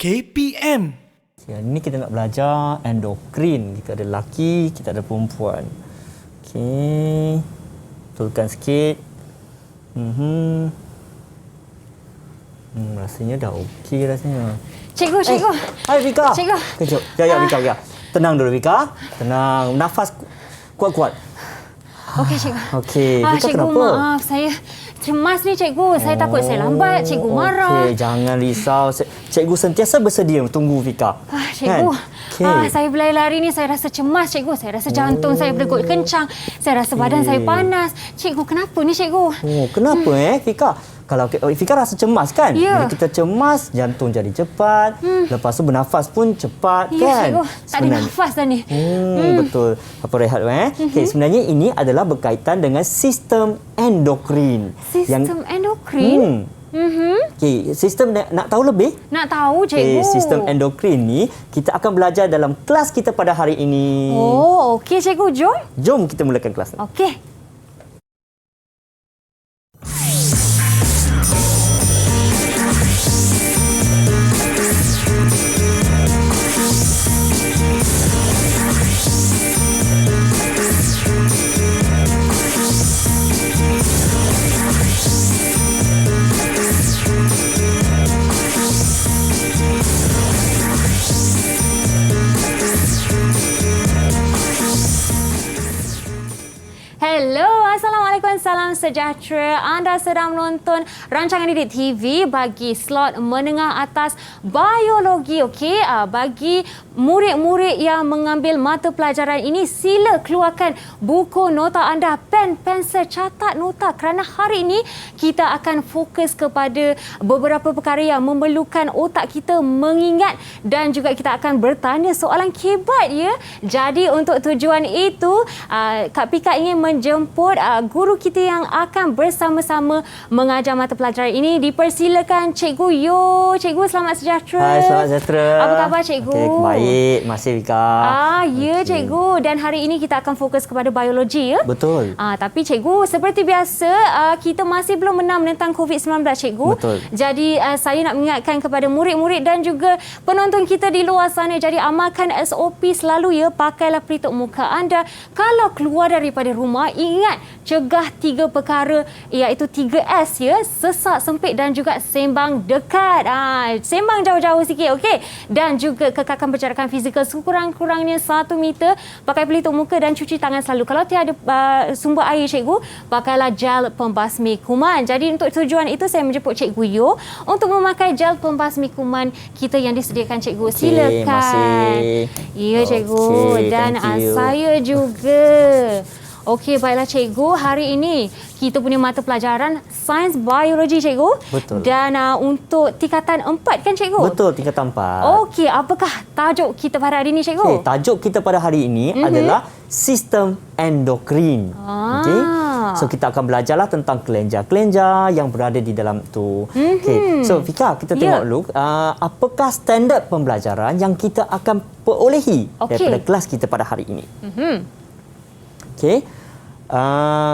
KPM. Hari ni kita nak belajar endokrin. Kita ada lelaki, kita ada perempuan. Okey. Betulkan sikit. Rasanya dah okey rasanya. Cikgu. Hai Vika. Cikgu. Kejap. Ya, Vika. Tenang dulu Vika. Tenang. Nafas kuat-kuat. Okey, cikgu. Okey. Vika cikgu, kenapa? maaf. Saya cemas ni, cikgu. Saya takut saya lambat. Cikgu marah. Okey, jangan risau. Cikgu sentiasa bersedia tunggu Vika. Cikgu, Okey. saya berlari-lari ni saya rasa cemas, cikgu. Saya rasa jantung saya berdegup kencang. Saya rasa badan saya panas. Cikgu, kenapa ni, cikgu? Oh, kenapa Vika? Kalau Vika rasa cemas kan? Ya. Bila kita cemas, jantung jadi cepat. Lepas tu bernafas pun cepat Ya, kan? cikgu. Tak ada nafas dah ni. Betul. Apa rehat Okey, sebenarnya ini adalah berkaitan dengan sistem endokrin. Sistem endokrin? Okey, sistem nak tahu lebih? Nak tahu, cikgu. Okey, sistem endokrin ni kita akan belajar dalam kelas kita pada hari ini. Oh, okey, cikgu. Jom. Jom kita mulakan kelas ni. Okey. Hello, Assalamualaikum, salam sejahtera. Anda sedang menonton rancangan Didik TV bagi slot menengah atas biologi. Okey, bagi murid-murid yang mengambil mata pelajaran ini, sila keluarkan buku nota anda, pen, pensel, catat nota kerana hari ini kita akan fokus kepada beberapa perkara yang memerlukan otak kita mengingat dan juga kita akan bertanya soalan kebat ya. Jadi untuk tujuan itu, Kak Pika ingin menjemput guru kita yang akan bersama-sama mengajar mata pelajaran ini. Dipersilakan Cikgu Yo. Cikgu, selamat sejahtera. Hai, selamat sejahtera. Apa khabar Cikgu? Okey, baik. Masih Vika. Ya Cikgu. Dan hari ini kita akan fokus kepada biologi ya. Betul. Tapi Cikgu, seperti biasa kita masih belum menang menentang COVID-19 Cikgu. Betul. Jadi saya nak mengingatkan kepada murid-murid dan juga penonton kita di luar sana. Jadi amalkan SOP selalu ya. Pakailah pelitup muka anda. Kalau keluar daripada rumah, ingat cegah 3 perkara, iaitu 3S ya, sesak, sempit dan juga sembang dekat. Sembang jauh-jauh sikit, okey. Dan juga kekalkan perjalanan fizikal sekurang-kurangnya 1 meter, pakai pelitup muka dan cuci tangan selalu. Kalau tiada sumber air Cikgu, pakailah gel pembasmi kuman. Jadi untuk tujuan itu saya menjemput Cikgu Yo untuk memakai gel pembasmi kuman kita yang disediakan Cikgu. Silakan. Masih. Ya Cikgu. Okey, Dan thank you. saya juga. Okey, baiklah Cikgu. Hari ini kita punya mata pelajaran sains biologi Cikgu. Betul. Dan untuk tingkatan 4 kan Cikgu? Betul, tingkatan 4. Okey, apakah tajuk kita pada hari ini Cikgu? Okey, tajuk kita pada hari ini adalah sistem endokrin. Okey. So kita akan belajarlah tentang kelenjar-kelenjar yang berada di dalam tu. Okey. So Vika, kita tengok dulu apakah standard pembelajaran yang kita akan perolehi daripada kelas kita pada hari ini. Okey.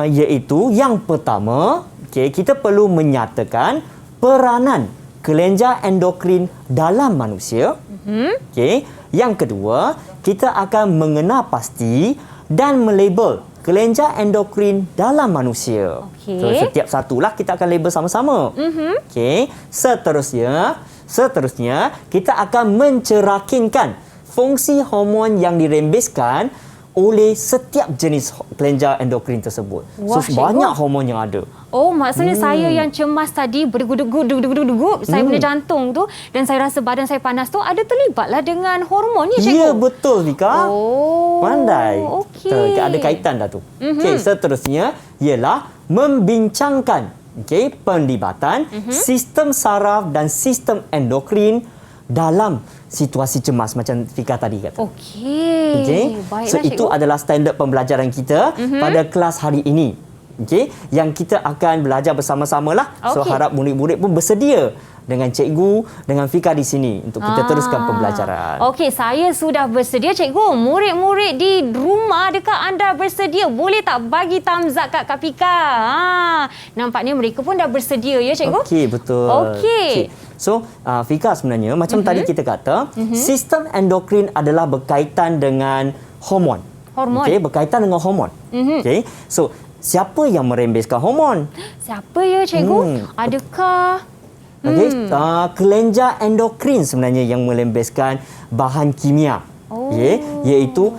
Iaitu yang pertama, kita perlu menyatakan peranan kelenjar endokrin dalam manusia. Okey. Yang kedua, kita akan mengenal pasti dan melabel kelenjar endokrin dalam manusia. Okey. So setiap satulah kita akan label sama-sama. Okey. Seterusnya kita akan mencerakinkan fungsi hormon yang dirembeskan oleh setiap jenis kelenjar endokrin tersebut. Wah, so banyak hormon yang ada. Oh, maksudnya saya yang cemas tadi berdegup-degup, saya punya jantung tu dan saya rasa badan saya panas tu ada terlibatlah dengan hormonnya Cikgu. Ya, betul Vika. Oh. Pandai. Okey. Ada kaitan dah tu. Okey, seterusnya ialah membincangkan penlibatan sistem saraf dan sistem endokrin dalam situasi cemas macam Vika tadi kata. Okey. Baiklah So Cikgu. itu adalah standard pembelajaran kita pada kelas hari ini. Okey, yang kita akan belajar bersama-samalah. So harap murid-murid pun bersedia dengan cikgu, dengan Fika di sini untuk kita teruskan pembelajaran. Okey, saya sudah bersedia cikgu. Murid-murid di rumah dekat anda bersedia. Boleh tak bagi thumbs up Kak Fika? Nampaknya mereka pun dah bersedia ya cikgu? Okey, betul. Okey. So, Fika sebenarnya macam tadi kita kata, sistem endokrin adalah berkaitan dengan hormon. Hormon. Okey, berkaitan dengan hormon. Okey. So, siapa yang merembeskan hormon? Siapa ya cikgu? Adakah Okey, kelenjar endokrin sebenarnya yang melembeskan bahan kimia. Okey, iaitu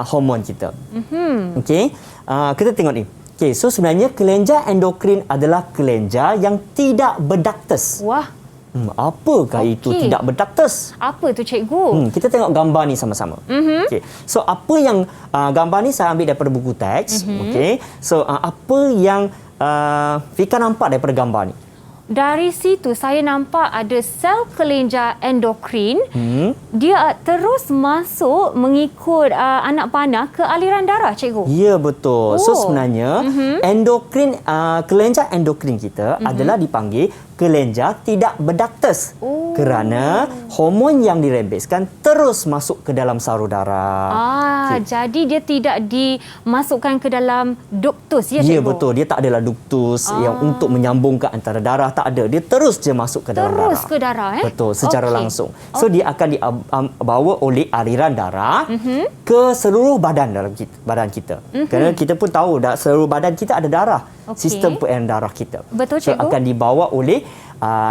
hormon kita. Okey. Kita tengok ni. Okey, so sebenarnya kelenjar endokrin adalah kelenjar yang tidak berduktus. wah, Apakah itu Okey. tidak berduktus? apa tu cikgu? Kita tengok gambar ni sama-sama. Okey. So apa yang gambar ni saya ambil daripada buku teks. Okey. So apa yang Fika nampak daripada gambar ni? Dari situ saya nampak ada sel kelenjar endokrin. Dia terus masuk mengikut anak panah ke aliran darah, cikgu. Ya, betul. So sebenarnya endokrin kelenjar endokrin kita adalah dipanggil kelenjar tidak berduktus. Kerana hormon yang dirembeskan terus masuk ke dalam sarur darah. Jadi dia tidak dimasukkan ke dalam duktus, ya cikgu? Ya, betul. Dia tak adalah duktus yang untuk menyambungkan antara darah, tak ada. Dia terus je masuk ke dalam darah. Terus ke darah, Betul, secara langsung. So dia akan dibawa oleh aliran darah ke seluruh badan dalam kita. Kerana kita pun tahu seluruh badan kita ada darah. Sistem peredaran darah kita. Betul, so cikgu. akan dibawa oleh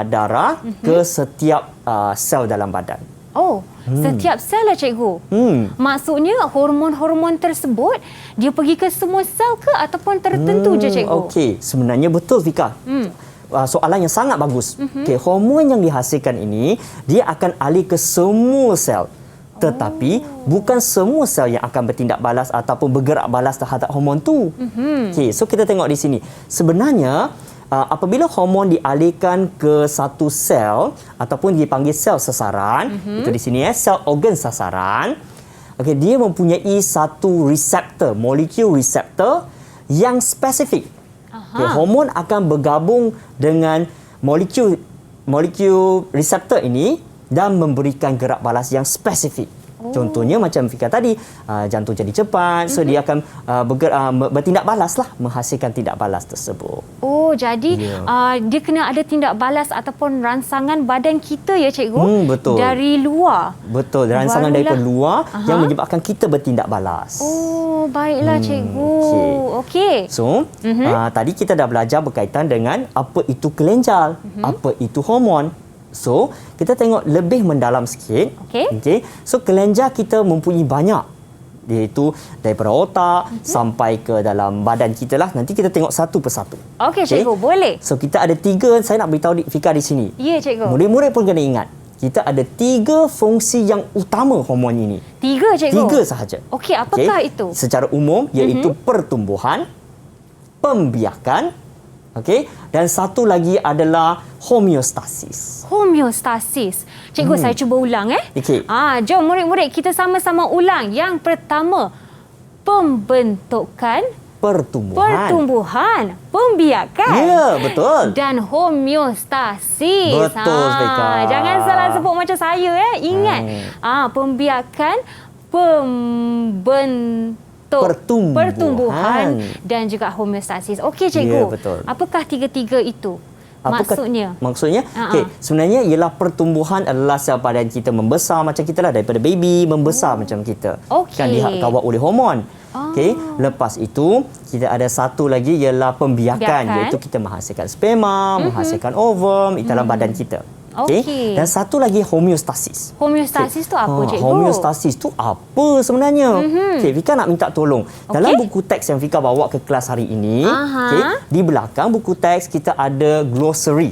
darah ke setiap sel dalam badan. Setiap sel lah, cikgu. Maksudnya hormon-hormon tersebut dia pergi ke semua sel ke ataupun tertentu je, cikgu? Okey, sebenarnya betul, Fika. Soalan yang sangat bagus. Okey, hormon yang dihasilkan ini dia akan alih ke semua sel. Tetapi bukan semua sel yang akan bertindak balas ataupun bergerak balas terhadap hormon tu. Okey, so kita tengok di sini. Sebenarnya apabila hormon dialihkan ke satu sel ataupun dipanggil sel sasaran, itu di sini sel organ sasaran. Okey, dia mempunyai satu reseptor, molekul reseptor yang spesifik. Okay, hormon akan bergabung dengan molekul reseptor ini dan memberikan gerak balas yang spesifik. Contohnya macam Fika tadi, jantung jadi cepat, so dia akan bertindak balas lah, menghasilkan tindak balas tersebut. Jadi dia kena ada tindak balas ataupun rangsangan badan kita, ya cikgu? Betul. Dari luar. Betul, rangsangan daripada luar yang menyebabkan kita bertindak balas. Baiklah cikgu. Okey. So, tadi kita dah belajar berkaitan dengan apa itu kelenjar, apa itu hormon. So, kita tengok lebih mendalam sikit. Okey. So, kelenjar kita mempunyai banyak. Iaitu daripada otak sampai ke dalam badan kita lah. Nanti kita tengok satu persatu. Okey, cikgu, boleh. So, kita ada 3, saya nak beritahu Fika di sini. Ya, cikgu. Murid-murid pun kena ingat. Kita ada 3 fungsi yang utama hormon ini. 3, cikgu? 3 sahaja. Okey, apakah itu? Secara umum, iaitu pertumbuhan, pembiakan, dan satu lagi adalah homeostasis. Homeostasis. Cikgu, saya cuba ulang. Okey. Jom murid-murid, kita sama-sama ulang. Yang pertama, pembentukan, pertumbuhan, pembiakan. Ya, betul. Dan homeostasis. Betul, Fika. Jangan salah sebut macam saya. Ingat. Pembiakan, pertumbuhan dan juga homeostasis. Okey, cikgu. Ya, betul. Apakah tiga-tiga itu? Maksudnya? Sebenarnya ialah pertumbuhan adalah sel badan kita membesar macam kita lah, daripada baby membesar macam kita. Kan dikawal oleh hormon. Lepas itu kita ada satu lagi ialah pembiakan, iaitu kita menghasilkan sperma, menghasilkan ovum dalam badan kita. Dan satu lagi homeostasis. Homeostasis tu apa, cikgu? Homeostasis tu apa sebenarnya? Fika nak minta tolong. Dalam buku teks yang Fika bawa ke kelas hari ini, di belakang buku teks kita ada glossary.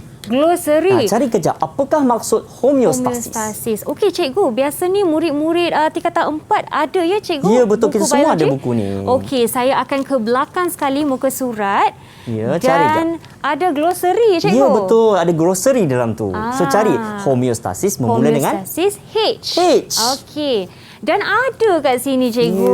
Cari kejap, apakah maksud homeostasis? Okey, cikgu. Biasa ni murid-murid tingkatan 4 ada, ya, cikgu? Ya, betul. Kita semua biologi? ada buku ni. Okey, saya akan ke belakang sekali muka surat. Ya, cari dan ada glossary, cikgu. Ya, betul. Ada glossary dalam tu. So, cari homeostasis bermula dengan homeostasis H. Okey. Dan ada kat sini, cikgu.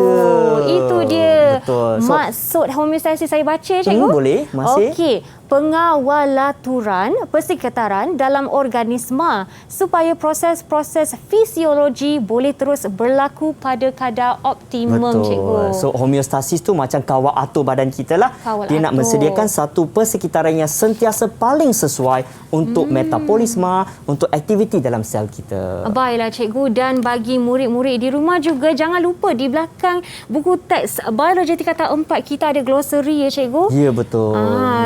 Itu dia. Betul. Maksud homeostasis saya baca, cikgu. Boleh. Masih. Okey. pengawalaturan persekitaran dalam organisma supaya proses-proses fisiologi boleh terus berlaku pada kadar optimum, cikgu. So homeostasis tu macam kawal atur badan kita lah. Dia nak mensediakan satu persekitaran yang sentiasa paling sesuai untuk metabolisme, untuk aktiviti dalam sel kita. Baiklah cikgu, dan bagi murid-murid di rumah juga jangan lupa di belakang buku teks biologi tingkatan 4 kita ada glossary ya cikgu. Ya, betul.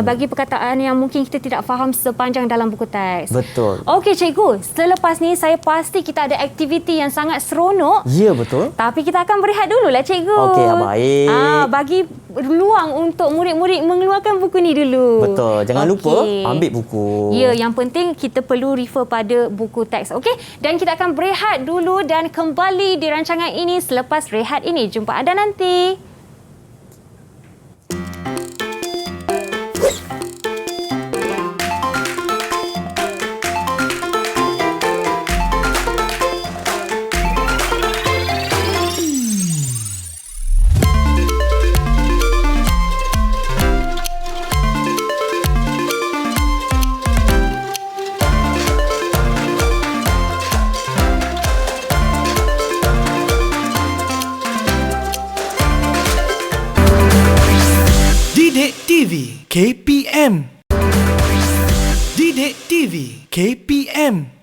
Bagi perkataan yang mungkin kita tidak faham sepanjang dalam buku teks. Betul. Okey cikgu, selepas ni saya pasti kita ada aktiviti yang sangat seronok. Ya, betul. Tapi kita akan berehat dululah cikgu. Okey, baik. Bagi ruang untuk murid-murid mengeluarkan buku ni dulu. Betul. Jangan lupa ambil buku. Ya, yang penting kita perlu refer pada buku teks. Okey? Dan kita akan berehat dulu dan kembali di rancangan ini selepas rehat ini. Jumpa anda nanti. Didik TV KPM. Didik TV KPM.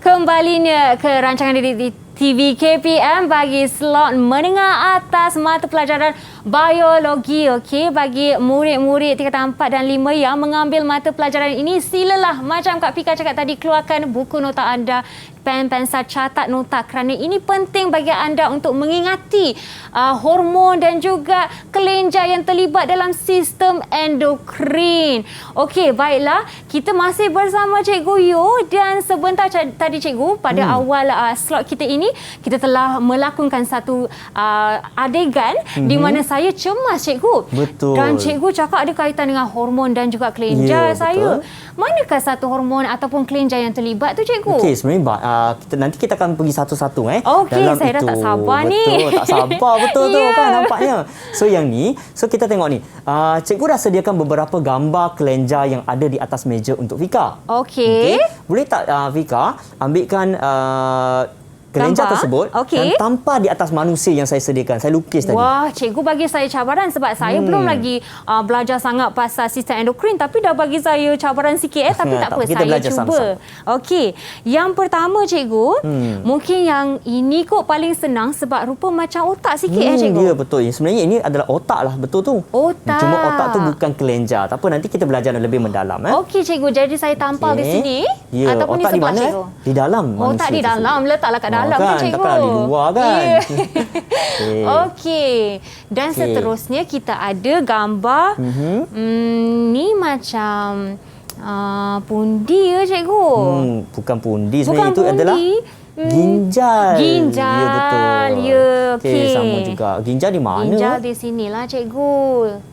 Kembalinya ke rancangan Didik TV KPM bagi slot menengah atas mata pelajaran biologi. Okey, bagi murid-murid tingkatan 4 dan 5 yang mengambil mata pelajaran ini, silalah macam Kak Pika cakap tadi, keluarkan buku nota anda, pen, pensel, catat nota kerana ini penting bagi anda untuk mengingati hormon dan juga kelenjar yang terlibat dalam sistem endokrin. Okey, baiklah, kita masih bersama Cikgu Yo dan sebentar tadi Cikgu pada awal slot kita ini kita telah melakukan satu adegan di mana saya cemas Cikgu. Betul. Dan Cikgu cakap ada kaitan dengan hormon dan juga kelenjar saya. Manakah satu hormon ataupun kelenjar yang terlibat tu Cikgu? Okey, sebenarnya nanti kita akan pergi satu-satu Okey, dalam saya dah itu. tak sabar betul, ni. Tak sabar betul tu kan nampaknya. So yang ni, kita tengok ni. Cikgu dah sediakan beberapa gambar kelenjar yang ada di atas meja untuk Fika. Okey. Boleh tak Fika ambilkan kelenjar Gambar? tersebut Okey. dan tampar di atas manusia yang saya sediakan. Saya lukis tadi. Wah, cikgu bagi saya cabaran sebab saya belum lagi belajar sangat pasal sistem endokrin, tapi dah bagi saya cabaran sikit tapi tak apa, Kita saya belajar cuba. sama-sama. Okey. Yang pertama cikgu, mungkin yang ini kot paling senang sebab rupa macam otak sikit cikgu. Ya, betul. Sebenarnya ini adalah otak lah, betul tu. Otak. Cuma otak tu bukan kelenjar. Tak apa, nanti kita belajar lebih mendalam. Okey cikgu, jadi saya tampal di sini ataupun otak di sebelah mana? cikgu. Di dalam. Otak di dalam, letaklah kat dalam tu kan? cikgu. Takkanlah di luar kan. Yeah. Okey. Dan seterusnya kita ada gambar ni macam pundi ya cikgu. Bukan pundi, Bukan sebenarnya itu pundi. adalah ginjal. Ginjal. Ya, betul. Ya, okey. Sama juga. Ginjal di mana? Ginjal di sinilah cikgu.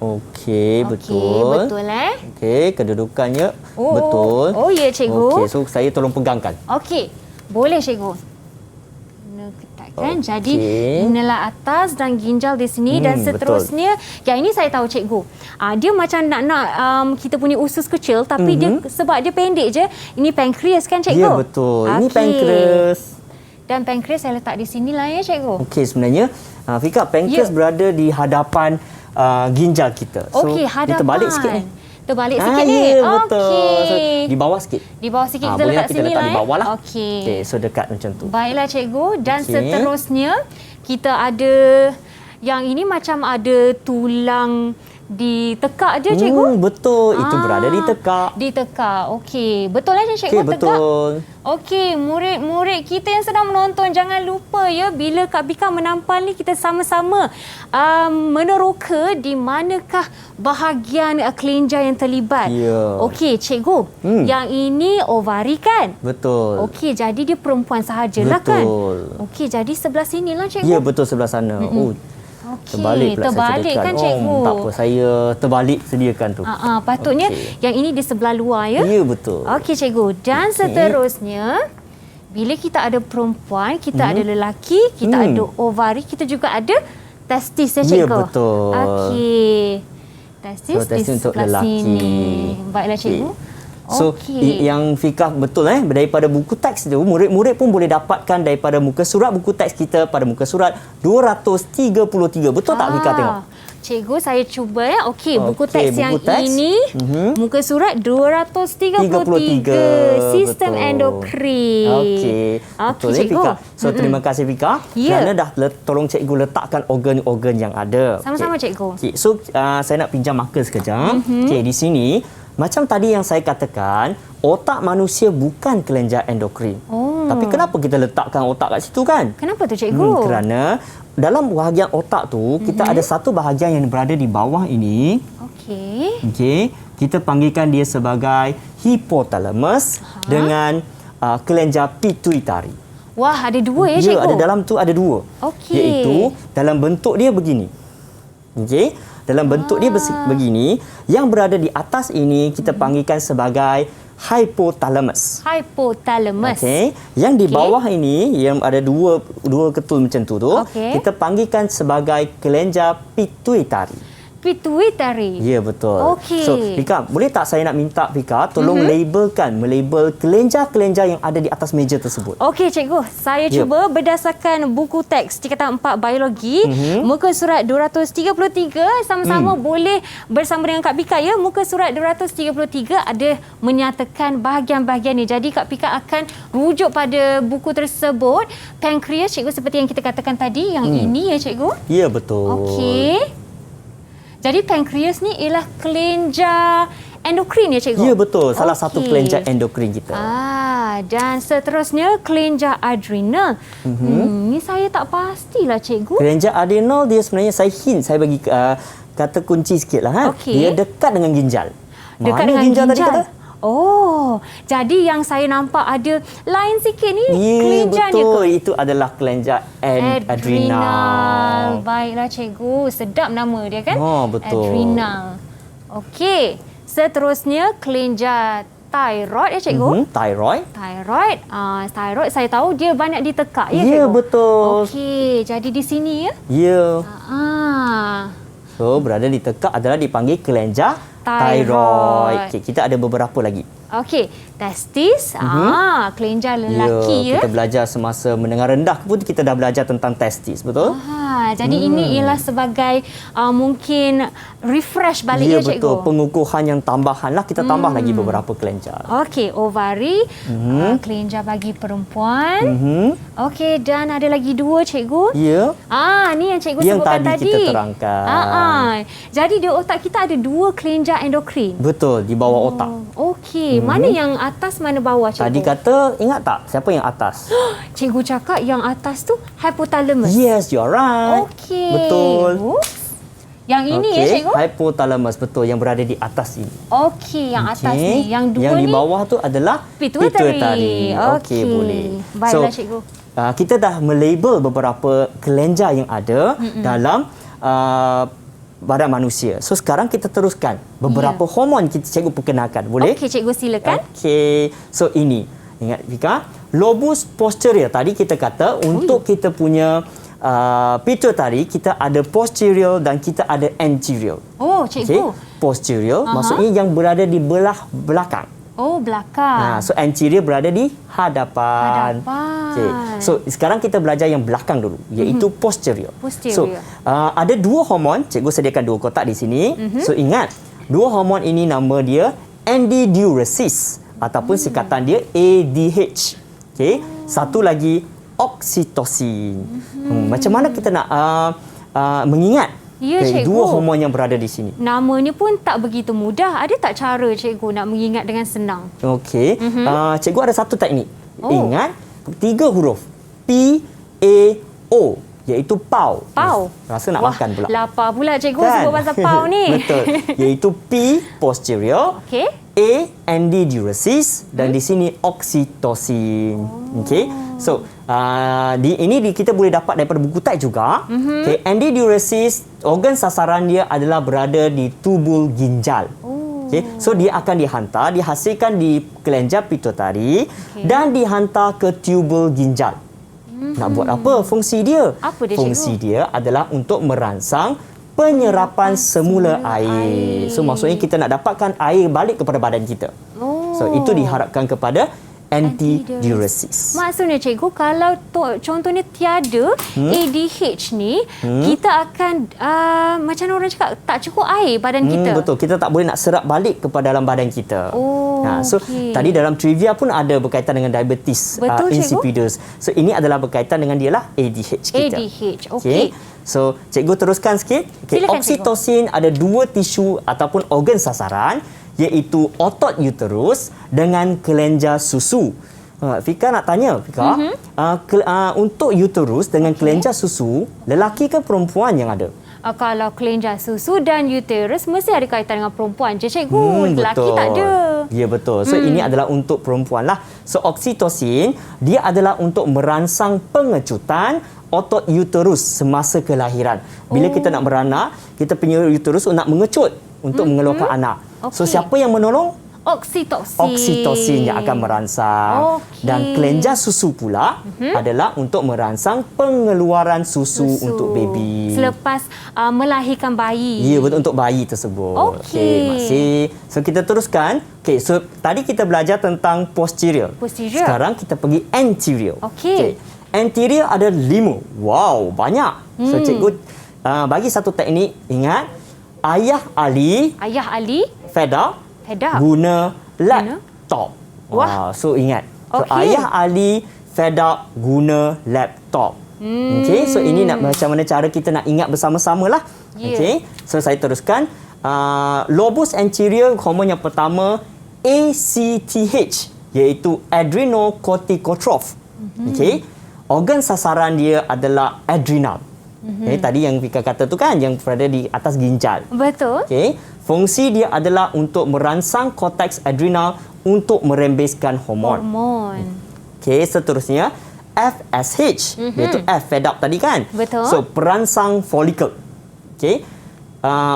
Okey, betul. Okey, betul Okey, kedudukannya betul. Oh ya cikgu. Okey, so saya tolong pegangkan. Okey. Boleh cikgu. Kan? Okey. Jadi inilah atas dan ginjal di sini dan seterusnya yang ini saya tahu cikgu. Dia macam nak kita punya usus kecil tapi dia sebab dia pendek je. Ini pankreas kan cikgu? Ya, betul. Ini pankreas. Dan pankreas saya letak di sinilah ya cikgu. Okey, sebenarnya Fika, pankreas berada di hadapan ginjal kita. So Okey, hadapan. kita balik sikit ni. Terbalik sikit ni. Ya, betul. Okey. So, di bawah sikit. Di bawah sikit kita boleh letak kita sini letak lah. di bawah lah. Okey. Okey, so dekat macam tu. Baiklah cikgu dan Okey. seterusnya kita ada Yang ini macam ada tulang ditekak je, cikgu. Betul, itu berada di tekak. Ditekak. Okey. Betul lah cikgu, Okey, tegak. betul. Okey, murid-murid kita yang sedang menonton, jangan lupa ya, bila Kak Pika menampal ni, kita sama-sama meneroka di manakah bahagian kelenjar yang terlibat. Ya. Okey, cikgu. Yang ini ovari kan? Betul. Okey, jadi dia perempuan sahajalah kan? Betul. Okey, jadi sebelah sinilah cikgu. Ya, betul, sebelah sana. Okey, Terbalik pula saya terbalik sediakan. kan cikgu? Tak apa, saya terbalik sediakan tu. Patutnya Okey. yang ini di sebelah luar ya? Ya, betul. Okey cikgu, dan seterusnya bila kita ada perempuan, kita ada lelaki, kita ada ovari, kita juga ada testis ya cikgu? Ya, betul. Okey. Testis, So, testis di untuk sebelah lelaki. sini. Baiklah cikgu. So, Okey. yang Fikah betul daripada buku teks tu, murid-murid pun boleh dapatkan daripada muka surat buku teks kita pada muka surat 233. Betul tak Fikah tengok? Cikgu, saya cuba ya. Okey, buku Okey, teks buku yang teks. ini, muka surat 233. Sistem betul. endokrin. Okey. Betul ya cikgu. Fikah. So, terima kasih Fikah Ya. kerana dah tolong cikgu letakkan organ-organ yang ada. Sama-sama, Okey. cikgu. Okey, so saya nak pinjam marker sekejap. Okey, di sini macam tadi yang saya katakan, otak manusia bukan kelenjar endokrin. Tapi kenapa kita letakkan otak kat situ kan? Kenapa tu cikgu? Kerana dalam bahagian otak tu, kita ada satu bahagian yang berada di bawah ini. Okey. Okey, kita panggilkan dia sebagai hipotalamus dengan kelenjar pituitari. Wah, ada dua ya cikgu? Ya, ada dalam tu ada dua. Okey. Iaitu dalam bentuk dia begini. Okey, dalam bentuk dia begini, yang berada di atas ini kita panggilkan sebagai hypothalamus. Hypothalamus. Okey, yang di Okey. bawah ini yang ada dua ketul macam tu Okey. kita panggilkan sebagai kelenjar pituitari. Pituitary. Ya, betul. Okey. So, Fika, boleh tak saya nak minta Fika tolong melabel kelenjar-kelenjar yang ada di atas meja tersebut. Okey cikgu, saya Ya. cuba berdasarkan buku teks tingkatan 4 biologi, muka surat 233, sama-sama boleh bersama dengan Kak Pika ya. Muka surat 233 ada menyatakan bahagian-bahagian ni. Jadi Kak Pika akan rujuk pada buku tersebut. Pankreas cikgu, seperti yang kita katakan tadi, yang ini ya cikgu. Ya, betul. Okey. Jadi pankreas ni ialah kelenjar endokrin ya cikgu? Ya, betul. Salah satu Okey. kelenjar endokrin kita. Dan seterusnya kelenjar adrenal. Ni saya tak pastilah cikgu. Kelenjar adrenal dia sebenarnya saya bagi kata kunci sikitlah Okey. Dia dekat dengan ginjal. Dekat Mana dengan ginjal tadi kata? Oh, jadi yang saya nampak ada lain sikit ni Ya, kelenjar ni betul. ke? Itu adalah kelenjar adrenal. Baiklah cikgu, sedap nama dia kan? Oh, betul. Adrenal. Okey, seterusnya kelenjar thyroid ya cikgu? Thyroid. Thyroid, thyroid saya tahu dia banyak ditekak ya cikgu? Ya, betul. Okey, jadi di sini ya? Ya. Ah. So, berada di tekak adalah dipanggil kelenjar Thyroid. thyroid. Okay, kita ada beberapa lagi. Okey, testis, kelenjar lelaki ya. Kita belajar semasa menengah rendah pun kita dah belajar tentang testis, betul? Jadi ini ialah sebagai mungkin refresh balik ya cikgu. Betul. Pengukuhan yang tambahan lah. Kita tambah lagi beberapa kelenjar. Okey, ovari, kelenjar bagi perempuan. Okey, dan ada lagi dua cikgu. Ya. Ni yang cikgu Yang sebutkan tadi tadi. kita terangkan. Jadi di otak kita ada dua kelenjar endokrin. Betul, di bawah otak. Okey, mana yang atas, mana bawah cikgu? Tadi kata, ingat tak siapa yang atas? Cikgu cakap yang atas tu hypothalamus. Yes, you're right. Okey. Betul. Oops. Yang ini ya cikgu? Hypothalamus, betul, yang berada di atas ini. Okey, yang atas ni. Yang dua yang ni? di bawah tu adalah Pituitary. Okey, boleh. Baiklah cikgu. Kita dah melabel beberapa kelenjar yang ada dalam badan manusia. So sekarang kita teruskan beberapa hormon kita cikgu perkenalkan. Boleh? Okey, cikgu silakan. Okey. So ini, ingat Fika, lobus posterior tadi kita kata untuk kita punya pituitary kita ada posterior dan kita ada anterior. Oh, cikgu. Posterior maksudnya yang berada di belah belakang. Oh, belakang. So anterior berada di hadapan. Okey. So sekarang kita belajar yang belakang dulu iaitu posterior. Posterior. So ada dua hormon, cikgu sediakan dua kotak di sini. So ingat, dua hormon ini nama dia antidiuresis ataupun singkatan dia ADH. Okey. Satu lagi oksitosin. Macam mana kita nak mengingat Ya, cikgu. dua hormon yang berada di sini. Namanya pun tak begitu mudah. Ada tak cara cikgu nak mengingat dengan senang? Okey. Cikgu ada satu teknik. Oh. Ingat 3 huruf. P-A-O. Iaitu PAU. Pau. Rasa nak makan pula. Lapar pula cikgu Kan? sebut pasal pau ni. Betul. Iaitu P posterior, Okey. A antidiuresis dan di sini oksitosin. Okey. So, kita boleh dapat daripada buku teks juga. Okey, antidiuresis organ sasaran dia adalah berada di tubul ginjal. Okay. So dia akan dihasilkan di kelenjar pituitari dan dihantar ke tubul ginjal. Nak buat apa fungsi dia? Apa dia, fungsi cikgu? dia adalah untuk merangsang penyerapan semula air. So maksudnya kita nak dapatkan air balik kepada badan kita. So itu diharapkan kepada antidiuresis. Maksudnya cikgu, kalau contohnya tiada ADH ni, kita akan macam orang cakap tak cukup air badan kita. Betul, kita tak boleh nak serap balik kepada dalam badan kita. So okey. tadi dalam trivia pun ada berkaitan dengan diabetes Betul, cikgu. insipidus. So ini adalah berkaitan dengan dia lah ADH kita. ADH, okey. So cikgu teruskan sikit. Silakan, Oksitosin ada 2 tisu ataupun organ sasaran, iaitu otot uterus dengan kelenjar susu. Fika nak tanya, Fika, untuk uterus dengan kelenjar susu, lelaki ke perempuan yang ada? Kalau kelenjar susu dan uterus mesti ada kaitan dengan perempuan je cikgu. Lelaki betul. tak ada. Ya, betul. So ini adalah untuk perempuan lah. So oksitosin dia adalah untuk merangsang pengecutan otot uterus semasa kelahiran. Bila kita nak beranak, kita punya uterus nak mengecut untuk mengeluarkan anak. So Okey. siapa yang menolong? Oksitosin. Oksitosin yang akan merangsang. Okey. Dan kelenjar susu pula adalah untuk merangsang pengeluaran susu untuk baby. Selepas melahirkan bayi. Ya, betul, untuk bayi tersebut. Okey. Masih. So kita teruskan. Okey, so tadi kita belajar tentang posterior. Posterior. Sekarang kita pergi anterior. Okey. Anterior ada 5. Wow, banyak. So cikgu bagi satu teknik. Ingat, ayah Ali Ayah Ali fed up guna laptop. Wah. So ingat. So Okey. ayah Ali fed up guna laptop. Okey, so ini nak macam mana cara kita nak ingat bersama-sama lah. Ya. Okey, so saya teruskan. Lobus anterior, hormon yang pertama ACTH, iaitu adrenocorticotrophs. Okey, organ sasaran dia adalah adrenal. Okay, tadi yang Fika kata tu kan, yang berada di atas ginjal. Betul. Okey, fungsi dia adalah untuk merangsang korteks adrenal untuk merembeskan hormon. Okey, seterusnya FSH, iaitu F fed up tadi kan. Betul. So perangsang folikel. Okey,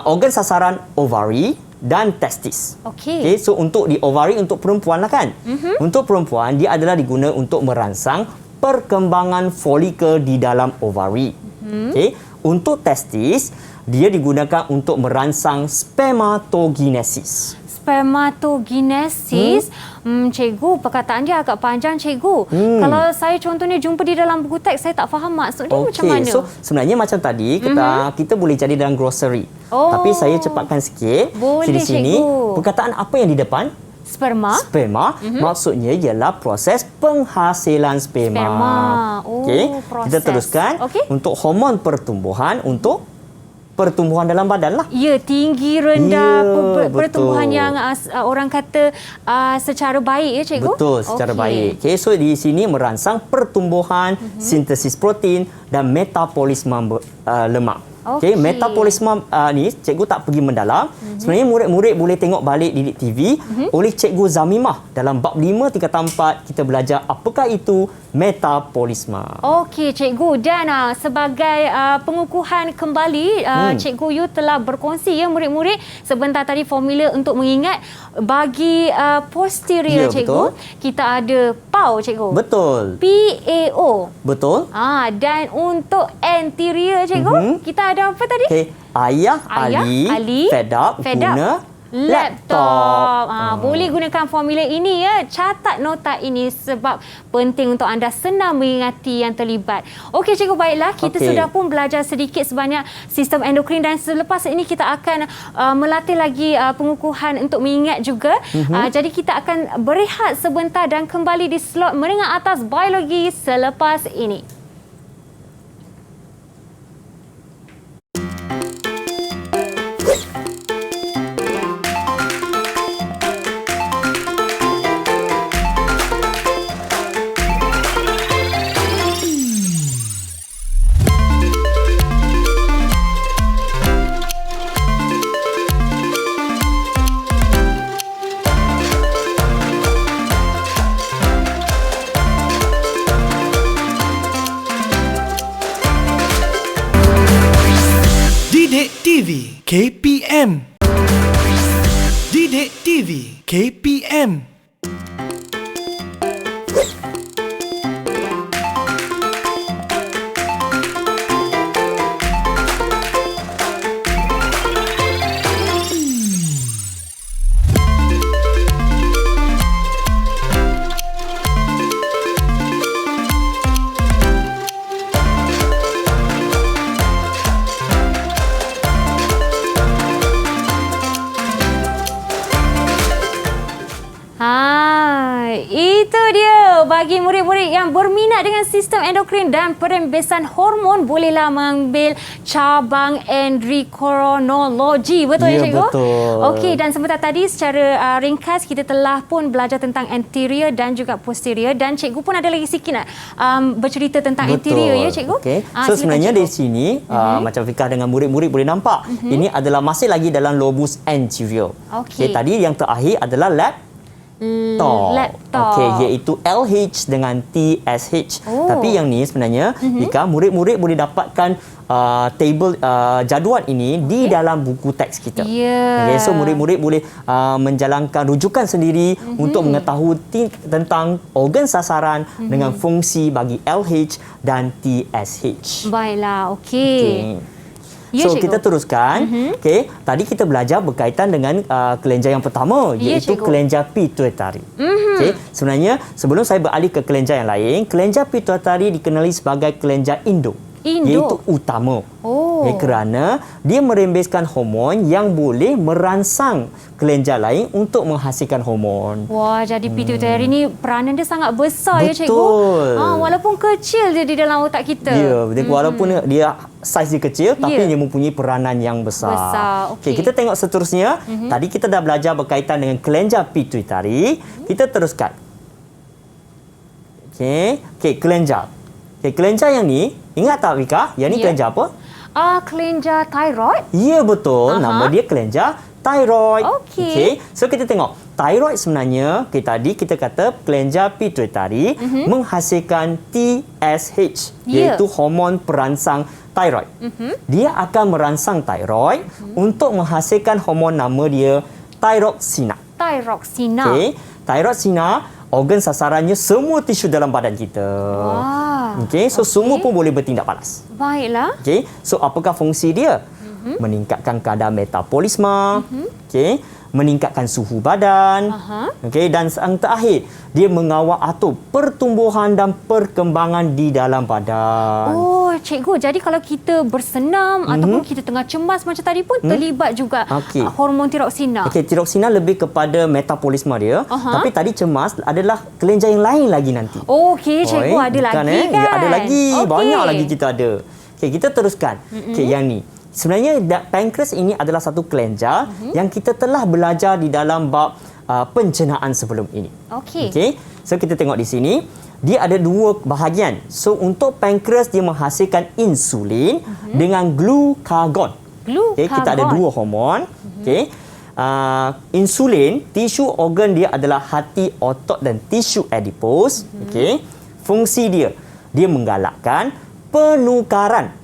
organ sasaran ovari dan testis. Okey. Okey, so untuk di ovari untuk perempuan lah kan. Untuk perempuan dia adalah diguna untuk merangsang perkembangan folikel di dalam ovari. Okey, untuk testis dia digunakan untuk merangsang spermatogenesis. Spermatogenesis. Cikgu, perkataan dia agak panjang cikgu. Kalau saya contohnya jumpa di dalam buku teks, saya tak faham maksud dia macam mana. So sebenarnya macam tadi kita boleh jadi dalam glossary. Tapi saya cepatkan sikit. Boleh, di sini cikgu. perkataan apa yang di depan? Sperma. Sperma maksudnya ialah proses penghasilan sperma. Okey, proses. kita teruskan. Okey. Untuk hormon pertumbuhan untuk pertumbuhan dalam badan lah. Ya, tinggi rendah Ya, pertumbuhan betul. yang orang kata secara baik ya cikgu. Betul, secara baik. Okey, so di sini merangsang pertumbuhan, sintesis protein dan metabolisme lemak. Okey, metabolisme ni cikgu tak pergi mendalam. Sebenarnya murid-murid boleh tengok balik didik TV oleh cikgu Zamimah dalam bab 5 tingkatan 4 kita belajar apakah itu metabolisme. Okey cikgu, dan sebagai pengukuhan kembali cikgu Yu telah berkongsi ya murid-murid sebentar tadi formula untuk mengingat bagi posterior Ya, cikgu betul. kita ada PAO cikgu. Betul. PAO. Betul. Dan untuk anterior cikgu kita ada apa tadi? Okey, ayah Ali fed up guna laptop. Boleh gunakan formula ini ya. Catat nota ini sebab penting untuk anda senang mengingati yang terlibat. Okey cikgu, baiklah kita sudah pun belajar sedikit sebanyak sistem endokrin dan selepas ini kita akan melatih lagi pengukuhan untuk mengingat juga. Jadi kita akan berehat sebentar dan kembali di slot menengah atas biologi selepas ini. KPM. Didik TV KPM. Itu dia, bagi murid-murid yang berminat dengan sistem endokrin dan perembesan hormon, bolehlah mengambil cabang endokrinologi. Betul ya, Cikgu? Betul. Okey, dan sebentar tadi secara ringkas kita telah pun belajar tentang anterior dan juga posterior, dan Cikgu pun ada lagi sikit nak bercerita tentang anterior ya, Cikgu? Okay. So sebenarnya di sini macam Fika dengan murid-murid boleh nampak ini adalah masih lagi dalam lobus anterior. Okey. Tadi yang terakhir adalah laptop. Okey, iaitu LH dengan TSH. Tapi yang ni sebenarnya jika murid-murid boleh dapatkan table jadual ini di dalam buku teks kita. Okay, so murid-murid boleh menjalankan rujukan sendiri untuk mengetahui tentang organ sasaran dengan fungsi bagi LH dan TSH. Baiklah, okey. Ya, So Cikgu. kita teruskan. Okey, tadi kita belajar berkaitan dengan kelenjar yang pertama, iaitu Cikgu. kelenjar pituitari. Okey, sebenarnya sebelum saya beralih ke kelenjar yang lain, kelenjar pituitari dikenali sebagai kelenjar induk, iaitu utama. Kerana dia merembeskan hormon yang boleh merangsang kelenjar lain untuk menghasilkan hormon. Wah, jadi pituitari ni peranan dia sangat besar ya, Cikgu. Betul. Walaupun kecil dia di dalam otak kita. Ya, walaupun dia saiz dia kecil, tapi dia mempunyai peranan yang besar. Okey. Kita tengok seterusnya. Tadi kita dah belajar berkaitan dengan kelenjar pituitari. Kita teruskan. Okey, kelenjar. Kelenjar yang ni, ingat tak Vika? Yang ni kelenjar apa? Kelenjar thyroid. Ya, betul. Nama dia kelenjar thyroid. Okey. So kita tengok. Thyroid sebenarnya, tadi kita kata kelenjar pituitari menghasilkan TSH, iaitu hormon perangsang thyroid. Dia akan merangsang thyroid untuk menghasilkan hormon nama dia thyroxina. Thyroxina. Okey, thyroxina organ sasarannya semua tisu dalam badan kita. Okey, so semua pun boleh bertindak balas. Baiklah. Okey, so apakah fungsi dia? Meningkatkan kadar metabolisme, okey, meningkatkan suhu badan, okey, dan yang terakhir, dia mengawal atur pertumbuhan dan perkembangan di dalam badan. Oh, Cikgu, jadi kalau kita bersenam ataupun kita tengah cemas macam tadi pun terlibat juga hormon tiroksina. Okey, tiroksina lebih kepada metabolisme dia, tapi tadi cemas adalah kelenjar yang lain lagi nanti. Okey, Cikgu, ada bukan, lagi kan? Ya, ada lagi. Okey. Banyak lagi kita ada. Okey, kita teruskan. Okey, yang ni. Sebenarnya pankreas ini adalah satu kelenjar yang kita telah belajar di dalam bab pencernaan sebelum ini. Okey. So kita tengok di sini, dia ada dua bahagian. So untuk pankreas dia menghasilkan insulin dengan glukagon. Okey, kita ada dua hormon. Okey. Insulin, tisu organ dia adalah hati, otot dan tisu adipos. Okey. Fungsi dia menggalakkan penukaran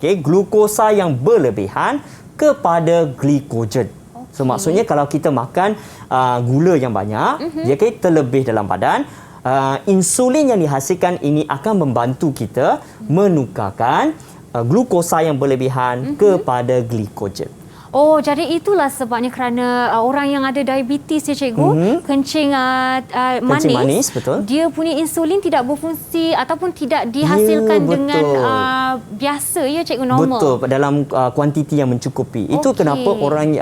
glukosa yang berlebihan kepada glikogen. So maksudnya kalau kita makan gula yang banyak, dia terlebih dalam badan, insulin yang dihasilkan ini akan membantu kita menukarkan glukosa yang berlebihan kepada glikogen. Oh, jadi itulah sebabnya kerana orang yang ada diabetes ya, Cikgu, kencing manis, betul. Dia punya insulin tidak berfungsi ataupun tidak dihasilkan dengan biasa ya, Cikgu, normal. Betul, dalam kuantiti yang mencukupi. Itu kenapa orang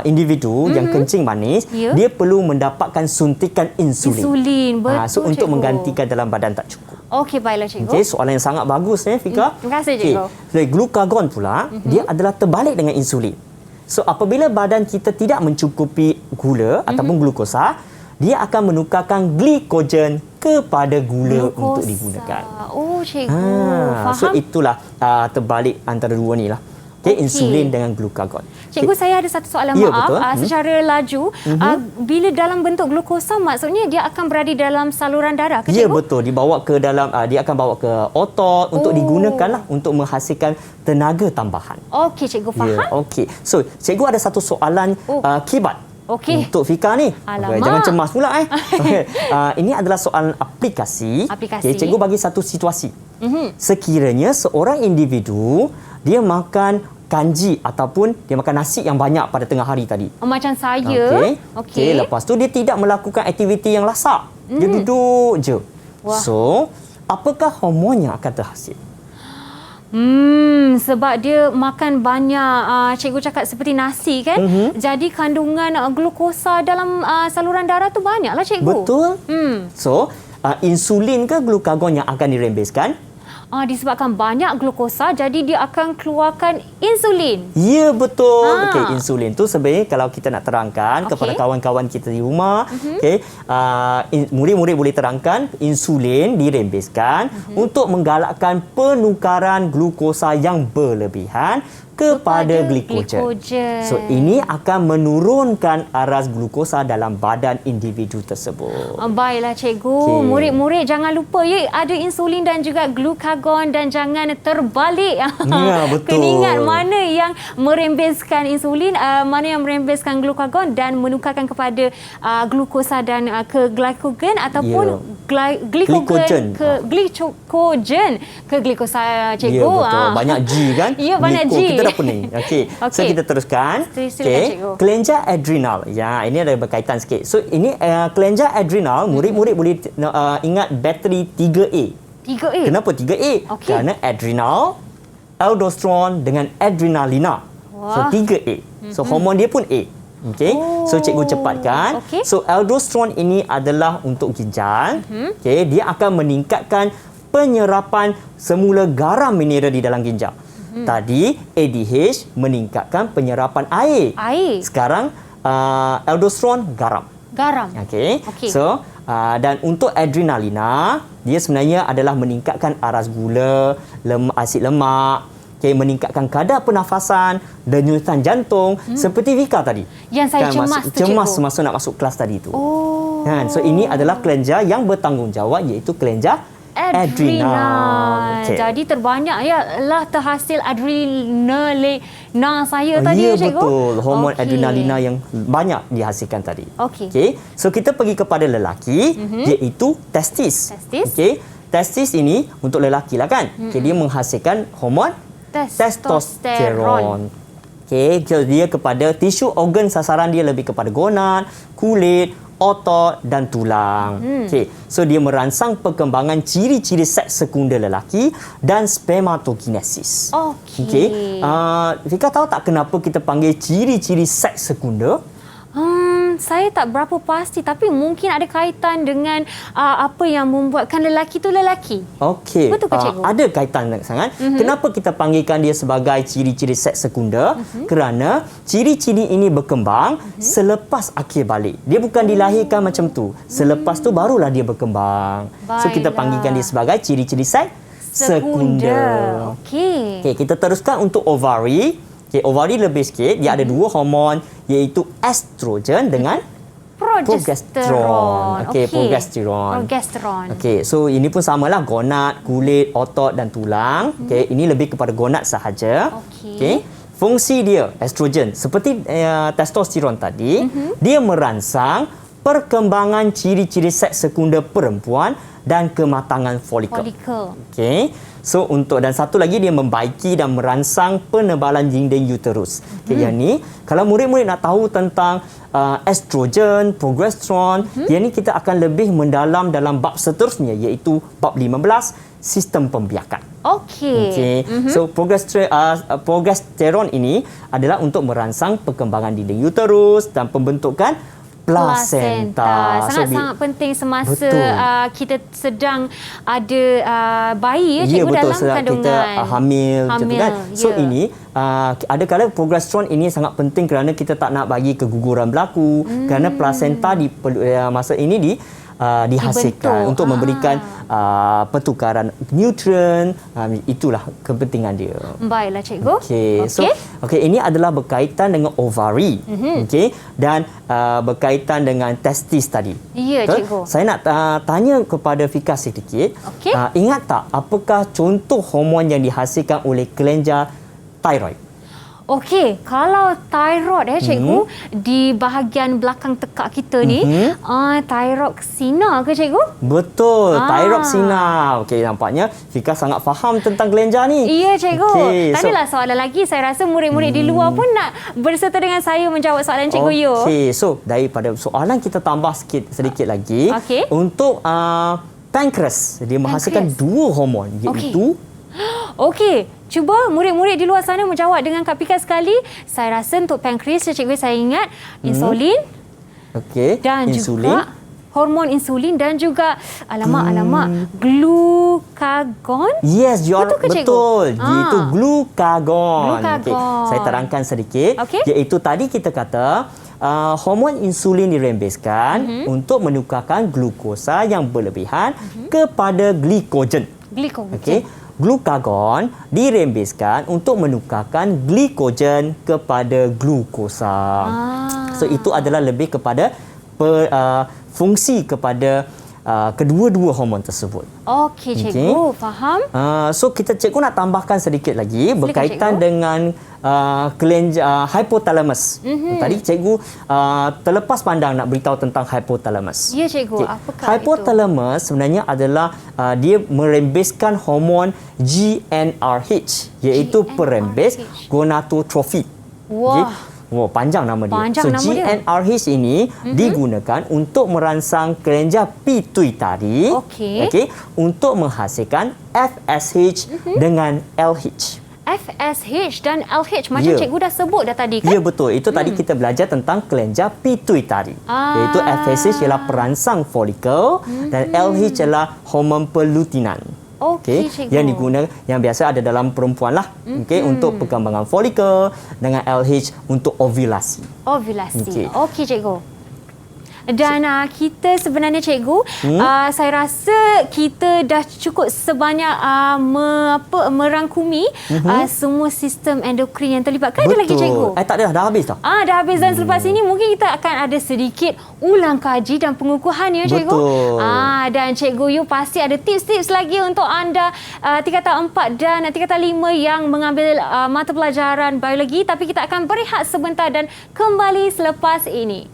individu yang kencing manis, dia perlu mendapatkan suntikan insulin. Betul, so untuk Cikgu. menggantikan dalam badan tak cukup. Okey, baiklah, Cikgu. Okey, soalan yang sangat bagus Fika. Terima kasih, Cikgu. Okay. Glukagon pula, dia adalah terbalik dengan insulin. So apabila badan kita tidak mencukupi gula ataupun glukosa, dia akan menukarkan glikogen kepada gula untuk digunakan. Oh, Cikgu. So itulah terbalik antara dua ni lah. Okay, insulin dengan glukagon. Cikgu, saya ada satu soalan, Ya, maaf. betul. Secara laju, bila dalam bentuk glukosa, maksudnya dia akan berada dalam saluran darah ke, Ya, cikgu? betul. Dibawa ke dalam, dia akan bawa ke otot untuk digunakanlah untuk menghasilkan tenaga tambahan. Okey, cikgu faham. Ya, okey. So, cikgu ada satu soalan kibat. Okey. Untuk Fika ni. Alamak. Jangan cemas pula. Okay. Ini adalah soalan aplikasi. Okay, cikgu bagi satu situasi. Sekiranya seorang individu, dia makan kanji ataupun dia makan nasi yang banyak pada tengah hari tadi. Macam saya. Okey, lepas tu dia tidak melakukan aktiviti yang lasak. Dia duduk je. Wah. So, apakah hormon yang akan terhasil? Sebab dia makan banyak, cikgu cakap seperti nasi kan. Jadi kandungan glukosa dalam saluran darah tu banyaklah, cikgu. Betul. So, insulin ke glukagon yang akan dirembeskan? Disebabkan banyak glukosa, jadi dia akan keluarkan insulin. Ya, betul. Okey, insulin tu sebenarnya kalau kita nak terangkan kepada kawan-kawan kita di rumah, murid-murid boleh terangkan insulin dirembeskan untuk menggalakkan penukaran glukosa yang berlebihan kepada glikogen. So, ini akan menurunkan aras glukosa dalam badan individu tersebut. Baiklah, cikgu. Murid-murid jangan lupa ya, ada insulin dan juga glukagon dan jangan terbalik. Ya, betul. Kena ingat mana yang merembeskan insulin, mana yang merembeskan glukagon dan menukarkan kepada glukosa dan ke glikogen ataupun glikogen ke glikogen ke glikosa, cikgu. Ya, betul. Banyak G kan? Ya, banyak G. Kita dah pening. Okey. So, kita teruskan. Silakan, cikgu. Kelenjar adrenal. Ya, ini ada berkaitan sikit. So, ini kelenjar adrenal, murid-murid boleh ingat bateri 3A. 3A. Kenapa 3A? Kerana adrenal, aldosteron dengan adrenalina. So, 3A. So, hormon dia pun A. Okey. So, cikgu cepatkan. So, aldosteron ini adalah untuk ginjal. Okey, dia akan meningkatkan penyerapan semula garam mineral di dalam ginjal. Tadi ADH meningkatkan penyerapan air. Sekarang aldosteron garam. Okey. So dan untuk adrenalina, dia sebenarnya adalah meningkatkan aras gula, asid lemak, meningkatkan kadar pernafasan, denyutan jantung seperti Vika tadi. Yang saya cemas semasa nak masuk kelas tadi tu. Kan? So ini adalah kelenjar yang bertanggungjawab, iaitu kelenjar adrenal. Jadi terbanyak ialah terhasil adrenalina saya tadi, ya, cikgu. Betul. Hormon adrenalina yang banyak dihasilkan tadi. Okey. So kita pergi kepada lelaki, iaitu testis. Testis ini untuk lelaki lah kan. Dia menghasilkan hormon testosteron. So dia kepada tisu organ sasaran dia lebih kepada gonad, kulit, otot dan tulang. So dia merangsang perkembangan ciri-ciri seks sekunder lelaki dan spermatogenesis. Fika tahu tak kenapa kita panggil ciri-ciri seks sekunder? Saya tak berapa pasti, tapi mungkin ada kaitan dengan apa yang membuatkan lelaki tu lelaki. Okey. Betul ke, cikgu? Ada kaitan sangat. Kenapa kita panggilkan dia sebagai ciri-ciri seks sekunder? Kerana ciri-ciri ini berkembang selepas akhir balik. Dia bukan dilahirkan macam tu. Selepas tu barulah dia berkembang. So kita panggilkan dia sebagai ciri-ciri seks sekunder. Okey, kita teruskan untuk ovari. Ovari lebih sikit. Dia ada dua hormon, iaitu estrogen dengan progesteron. Progesteron. So ini pun samalah, gonad, kulit, otot dan tulang. Ini lebih kepada gonad sahaja. Fungsi dia estrogen seperti testosteron tadi, dia merangsang perkembangan ciri-ciri seks sekunder perempuan dan kematangan folikel. So dan satu lagi, dia membaiki dan merangsang penebalan dinding uterus. Yang ni kalau murid-murid nak tahu tentang estrogen, progesteron, yang ni kita akan lebih mendalam dalam bab seterusnya, iaitu bab 15, sistem pembiakan. So progesteron ini adalah untuk merangsang perkembangan dinding uterus dan pembentukan plasenta. Sangat-sangat penting semasa kita sedang ada bayi, cikgu, dalam kandungan. Kita hamil macam tu kan. So ini ada kala progesteron ini sangat penting kerana kita tak nak bagi keguguran berlaku, kerana plasenta di masa ini dihasilkan Dibentuk. untuk memberikan pertukaran nutrien. Itulah kepentingan dia. Baiklah cikgu. Okey, ini adalah berkaitan dengan ovari. Okey, dan berkaitan dengan testis tadi. Ya, Betul? cikgu. Saya nak tanya kepada Fika sedikit. Okey. Ingat tak apakah contoh hormon yang dihasilkan oleh kelenjar thyroid? Okey, kalau thyroid cikgu di bahagian belakang tekak kita ni, thyroxina ke cikgu? Betul, thyroxina. Okey, nampaknya Fika sangat faham tentang kelenjar ni. Ya cikgu. Okey, Tadilah soalan lagi, saya rasa murid-murid di luar pun nak berserta dengan saya menjawab soalan cikgu Yo. Okey, so daripada soalan kita tambah sedikit lagi. Okey. Untuk pankreas, dia menghasilkan dua hormon iaitu Okey, cuba murid-murid di luar sana menjawab dengan Kak Pika sekali. Saya rasa untuk pankreas, cikgu saya ingat insulin okey, dan insulin. juga hormon insulin dan juga alamak glukagon. Yes, Betul ke, cikgu? betul. Iaitu glukagon. Glukagon. Okey, saya terangkan sedikit. Okey. Iaitu tadi kita kata hormon insulin dirembeskan untuk menukarkan glukosa yang berlebihan kepada glikogen. Glikogen. Okey. Glukagon dirembeskan untuk menukarkan glikogen kepada glukosa. So itu adalah lebih kepada fungsi kepada kedua-dua hormon tersebut. Okey, cikgu. Faham? So cikgu nak tambahkan sedikit lagi berkaitan cikgu. dengan kelenjar hypothalamus. Tadi cikgu terlepas pandang nak beritahu tentang hypothalamus. Ya, cikgu. Okey. Apakah Hypothalamus sebenarnya adalah dia merembeskan hormon GnRH iaitu perembes gonadotropin. Wah. Wah, panjang nama dia. Panjang nama dia. GnRH ini digunakan untuk merangsang kelenjar pituitari Okey. untuk menghasilkan FSH dengan LH. FSH dan LH macam cikgu dah sebut dah tadi kan? Ya, betul. Itu tadi kita belajar tentang kelenjar pituitari. Iaitu FSH ialah perangsang folikel dan LH adalah hormon pelutinan. Okey, cikgu. Yang digunakan yang biasa ada dalam perempuan lah. Untuk perkembangan folikel, dengan LH untuk ovulasi. Ovulasi. Okey, cikgu. Dan kita sebenarnya cikgu, saya rasa kita dah cukup sebanyak merangkumi semua sistem endokrin yang terlibat. Kan ada lagi cikgu? Tak ada, dah habis dah. Dah habis dan selepas ini mungkin kita akan ada sedikit ulang kaji dan pengukuhan ya cikgu. Betul. Dan cikgu Yu pasti ada tips-tips lagi untuk anda tingkatan 4 dan tingkatan 5 yang mengambil mata pelajaran biologi, tapi kita akan berehat sebentar dan kembali selepas ini.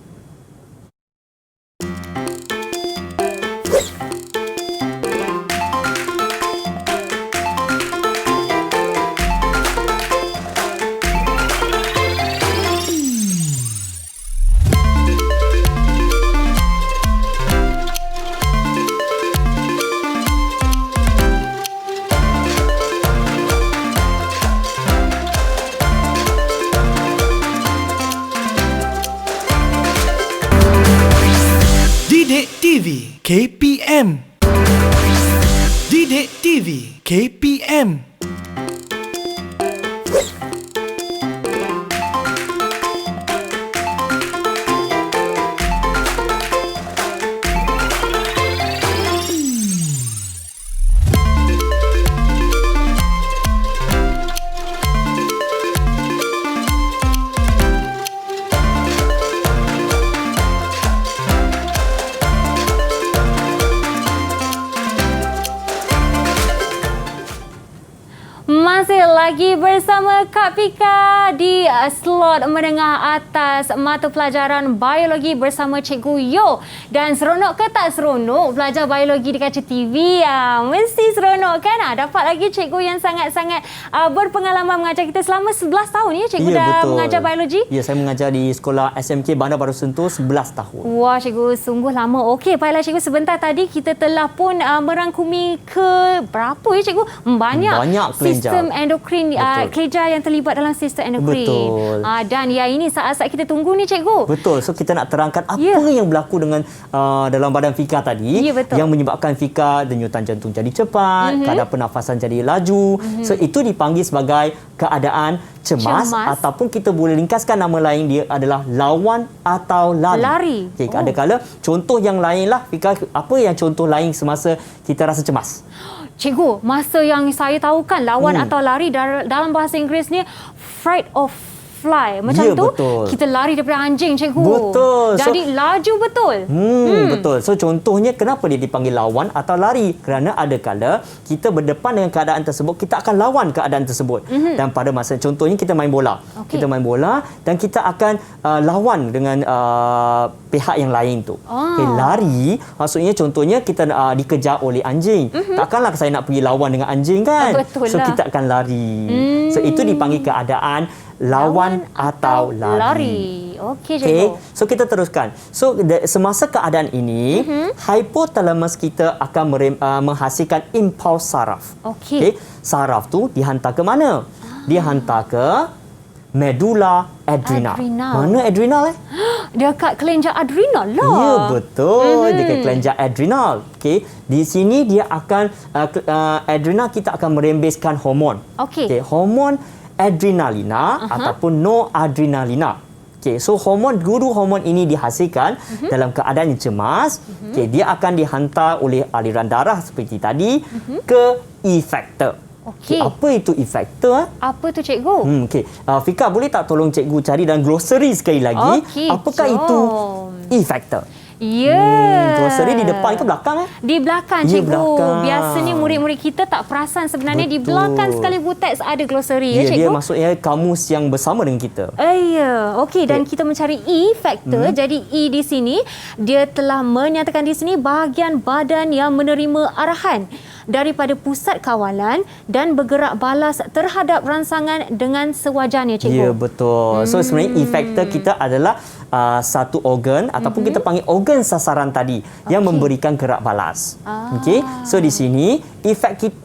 Didik TV KPM. Didik TV KPM. Masih lagi bersama Kak Pika di slot menengah atas mata pelajaran biologi bersama Cikgu Yo. Dan seronok ke tak seronok belajar biologi di kaca TV? Mesti seronok kan? Dapat lagi cikgu yang sangat-sangat berpengalaman mengajar kita selama 11 tahun ya cikgu dah betul. mengajar biologi? Ya, saya mengajar di sekolah SMK Bandar Baru Sentul 11 tahun. Wah, cikgu sungguh lama. Okey, baiklah cikgu, sebentar tadi kita telah pun merangkumi ke berapa ya cikgu? Banyak kelenjar. sistem endokrin endokrin, kelenjar yang terlibat dalam sistem endokrin. Betul. Dan yang ini saat-saat kita tunggu ni cikgu. Betul. So kita nak terangkan apa yang berlaku dengan dalam badan Fika tadi yang menyebabkan Fika denyutan jantung jadi cepat, kadar pernafasan jadi laju. So itu dipanggil sebagai keadaan cemas ataupun kita boleh ringkaskan nama lain dia adalah lawan atau lari. Okey, kadang-kadang contoh yang lain lah Fika, apa yang contoh lain semasa kita rasa cemas? Cikgu, masa yang saya tahu kan lawan atau lari dalam bahasa Inggeris ni fright of fly. Macam tu betul. kita lari daripada anjing, cikgu. Betul. Jadi laju betul. Betul. So contohnya kenapa dia dipanggil lawan atau lari? Kerana ada kala kita berdepan dengan keadaan tersebut, kita akan lawan keadaan tersebut. Dan pada masa contohnya kita main bola. Kita main bola dan kita akan lawan dengan pihak yang lain tu. Okay, lari maksudnya contohnya kita dikejar oleh anjing. Takkanlah saya nak pergi lawan dengan anjing kan? Betul So lah. kita akan lari. So itu dipanggil keadaan lawan atau lari. Okey, cikgu. So kita teruskan. So semasa keadaan ini, hipotalamus kita akan menghasilkan impuls saraf. Okey. Saraf tu dihantar ke mana? Dihantar ke medulla adrenal. Mana adrenal Dekat kelenjar adrenal lah. Ya, betul. Dekat kelenjar adrenal. Okey. Di sini dia akan adrenal kita akan merembeskan hormon. Okey. Hormon adrenalina ataupun noradrenalina. Okey, so hormon ini dihasilkan dalam keadaan yang cemas. Okey, dia akan dihantar oleh aliran darah seperti tadi ke efektor. Okey. Apa itu efektor? Apa tu, cikgu? Okey, Fika boleh tak tolong cikgu cari dalam glossary sekali lagi? Okey, apakah itu efektor? Ya. Glossary di depan ke belakang? Di belakang, Ya, cikgu. belakang. Biasanya murid-murid kita tak perasan sebenarnya di Betul. belakang sekali buku teks ada glossary, Ya, cikgu. dia maksudnya kamus yang bersama dengan kita. Ya. Okey, dan kita mencari E faktor. Jadi E di sini dia telah menyatakan di sini bahagian badan yang menerima arahan daripada pusat kawalan dan bergerak balas terhadap rangsangan dengan sewajarnya, cikgu. Ya, betul. So sebenarnya efektor kita adalah satu organ ataupun kita panggil organ sasaran tadi yang memberikan gerak balas. Okey. So di sini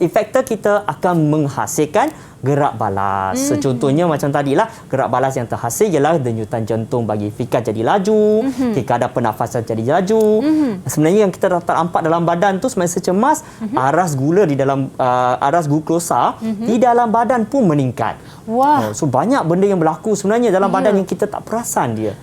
efektor kita akan menghasilkan gerak balas. So, contohnya macam tadilah, gerak balas yang terhasil ialah denyutan jantung bagi Fika jadi laju, kadar pernafasan jadi laju. Sebenarnya yang kita dapat nampak dalam badan tu semasa cemas, aras gula di dalam aras glukosa di dalam badan pun meningkat. Wah. So banyak benda yang berlaku sebenarnya dalam badan yang kita tak perasan dia.